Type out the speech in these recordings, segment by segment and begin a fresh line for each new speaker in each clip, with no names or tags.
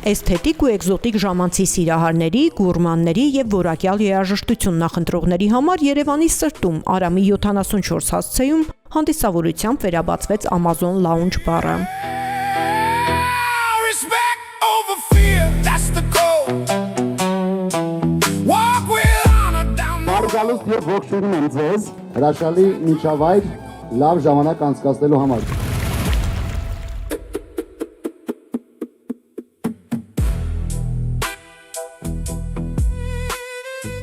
էսթետիկ ու էկզոտիկ ժամանցի սիրահարների, գուրմանների եւ որակյալ երաժշտություն նախընտրողների համար Երևանի սրտում Արամի 74 հասցեում հանդիսավորությամբ վերաբացվեց Amazon Lounge բառը։
Գալուս եւ ողջունում եմ ձեզ հրաշալի միջավայր լավ ժամանակ անցկացնելու համար։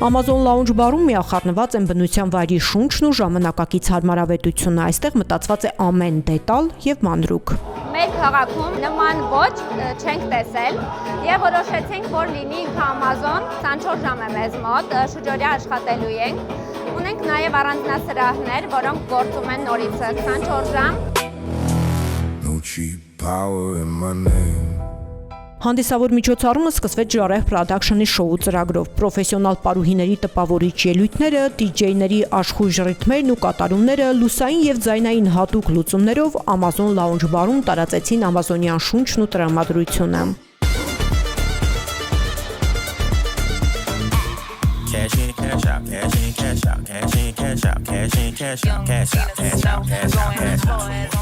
Amazon Lounge բարում միախառնված են բնության վայրի շունչն ու ժամանակակից հարմարավետությունը, այստեղ մտածված է ամեն դետալ եւ մանրուք։
Մեր քաղաքում նման ոճ չենք տեսել եւ որոշեցինք, որ լինի ինքը Amazon, 24 ժամ է մեզ մոտ, շուրջօրյա աշխատելու ենք։ Ունենք նաեւ առանձնասրահներ, որոնք գործում են նորից 24 ժամ։
No cheap power in my name.
Հանդիսավոր միջոցառումը սկսվեց Ջարեհ Production-ի շոու ծրագրով։ Պրոֆեսիոնալ պարուհիների տպավորիչ ելույթները, դիջեյների աշխույժ ռիթմերն ու կատարումները լուսային եւ ձայնային հատուկ լուծումներով Amazon Lounge բարում տարածեցին ամազոնյան շունչն ու տրամադրությունը։
Cash in, cash out, cash in, cash out, cash in, cash out, cash in, cash out, cash out, cash out, cash out, cash out.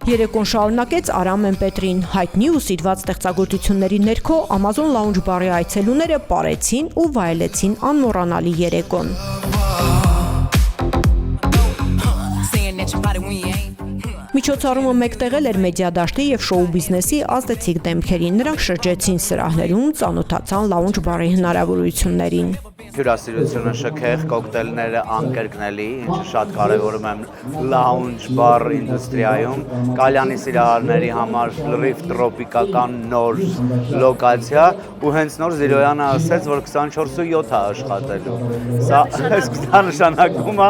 Երեկոն շարունակեց Արամեն Պետրին, հայտնի ու սիրված ստեղծագործությունների ներքո Amazon Lounge բարի այցելուները պարեցին ու վայելեցին անմոռանալի երեկոն։ Միջոցառումը մեկտեղել էր մեդիա դաշտի եւ շոու բիզնեսի ազդեցիկ դեմքերին, նրանք շրջեցին սրահներում, ծանոթացան Lounge բարի հնարավորություններին։
Հյուրասիրությունը շքեղ, կոկտեյլները անկրկնելի, ինչը շատ կարևորում եմ lounge bar ինդուստրիայում, կալյանի սիրահարների համար լրիվ տրոպիկական նոր լոկացիա ու հենց նոր Զիրոյանը ասեց, որ 24/7 է աշխատելու։ Սա նշանակում է,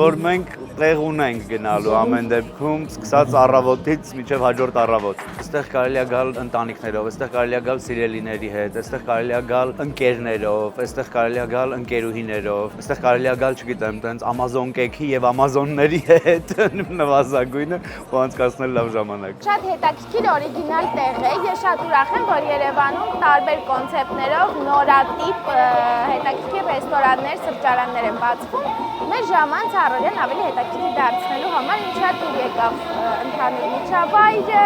որ մենք տեղ ունենք գնալու ամեն դեպքում, սկսած առավոտից մինչև հաջորդ առավոտ։ Այստեղ կարելի է գալ ընտանիքներով, այստեղ կարելի է գալ սիրելիների հետ, այստեղ կարելի է գալ ընկերներով, այստեղ կարելի է գալ ընկերուհիներով, այստեղ կարելի է գալ, չգիտեմ, տենց Amazon կեքի եւ Amazon-ների հետ նվազագույնը ու անցկացնել լավ ժամանակ։
Շատ հետաքրքիր օրիգինալ տեղ է, ես շատ ուրախ եմ, որ Երևանում տարբեր կոնցեպտներով նորատիպ հետաքրքիր ռեստորաններ, սրճարաններ են բացվում։ Մեր ժամանց առօրյան ավելի հետաքրքիր դարձնելու համար ինձ շատ ուր եկավ ընդհանուր միջավայրը,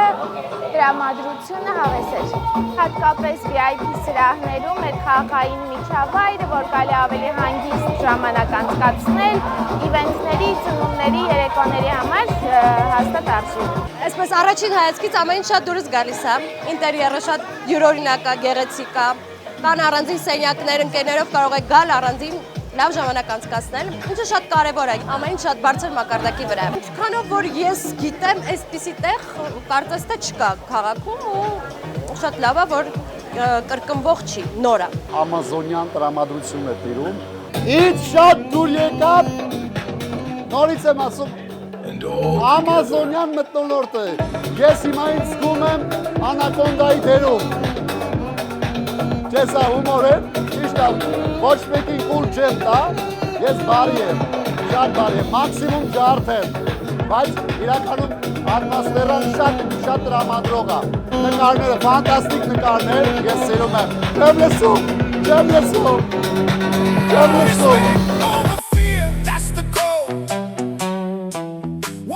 տրամադրությունը հավես էր։ Հատկապես VIP սրահներում այդ խաղային միջավայրը, որ կարելի ավելի հանգիստ ժամանակ անցկացնել, իվենթների, ծնունդների, երեկոների համար հաստատ արժի։
Այսպես առաջին հայացքից ամեն ինչ շատ դուրս գալիս է, ինտերիերը շատ յուրօրինակ է, գեղեցիկ է, կան առանձին սենյակներ, ընկերներով կարող եք գալ առանձին լավ ժամանակ անցկացնել, ինչը շատ կարևոր է, ամեն ինչ շատ բարձր մակարդակի վրա է։ Ինչքանով որ ես գիտեմ, այսպիսի տեղ կարծես թե չկա քաղաքում ու շատ լավ է, որ կրկնվող չի, նոր է։
Ամազոնյան տրամադրություն է տիրում։ Ինձ շատ դուր եկավ, նորից եմ ասում, Ամազոնյան մթնոլորտ է։ Ես հիմա ինձ զգում եմ Անակոնդայի դերում։ Չես հումոր է, ճիշտ է, ոչ մեկին կուր չեմ տա, ես բարի եմ, շատ բարի եմ, մաքսիմում ջարդ եմ, բայց իրականում ատմոսֆերան շատ տրամադրող է, նկարները, ֆանտաստիկ նկարներ, ես սիրում եմ, չեմ լսում։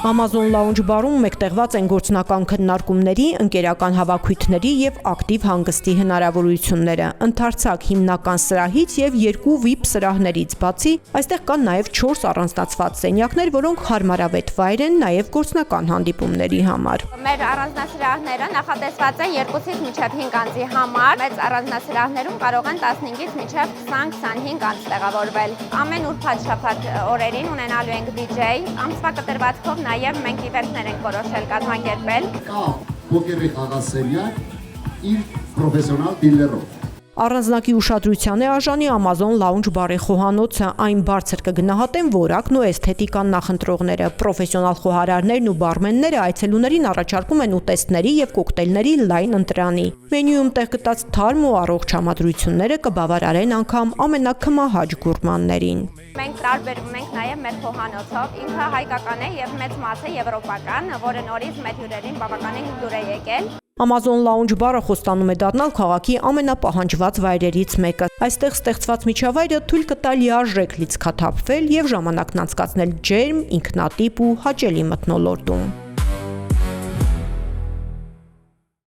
Amazon Lounge բարում մեկտեղված են գործնական քննարկումների, ընկերական հավաքույթների եւ ակտիվ հանգստի հնարավորությունները։ Ընդարձակ հիմնական սրահից եւ 2 VIP սրահներից բացի, այստեղ կան նաեւ 4 առանձնացված սենյակներ, որոնք հարմարավետ վայր են նաեւ գործնական հանդիպումների համար։
Մեր առանձնասրահները նախատեսված են 2-ից մինչև 5 անձի համար, մեծ առանձնասրահներում կարող են 15-ից մինչև 20-25 անձ տեղավորվել։ Ամեն ուրբաթ շաբաթ օրերին ունենալու ենք DJ, ամսվա կտրվածքով նաև մենք իվենթներ ենք որոշել կազմակերպել։
Կա պոկերի խաղասենյակ իր պրոֆեսիոնալ դիլերով։
Առանձնակի ուշադրության է արժանի Amazon Lounge բարի խոհանոցը, այն բարձր կգնահատեն որակն ու էսթետիկան նախընտրողները, պրոֆեսիոնալ խոհարարներն ու բարմենները այցելուներին առաջարկում են ուտեստների եւ կոկտեյլների լայն ընտրանի։ Մենյուում տեղ գտած թարմ ու առողջ համադրությունները կբավարարեն անգամ ամենակմահաճ գուրմաններին։
Մենք տարբերվում ենք նաև մեր խոհանոցով, ինքը հայկական է եւ մեծ մասը եվրոպական, որը նորից մեր հյուրերին բավականին դուր է եկել։
Amazon Lounge բարը խոստանում է դառնալ քաղաքի ամենապահանջված վայրերից մեկը։ Այստեղ ստեղծված միջավայրը թույլ կտա լիարժեք լիցքաթափվել եւ ժամանակն անցկացնել ջերմ, ինքնատիպ ու հաճելի մթնոլորտում։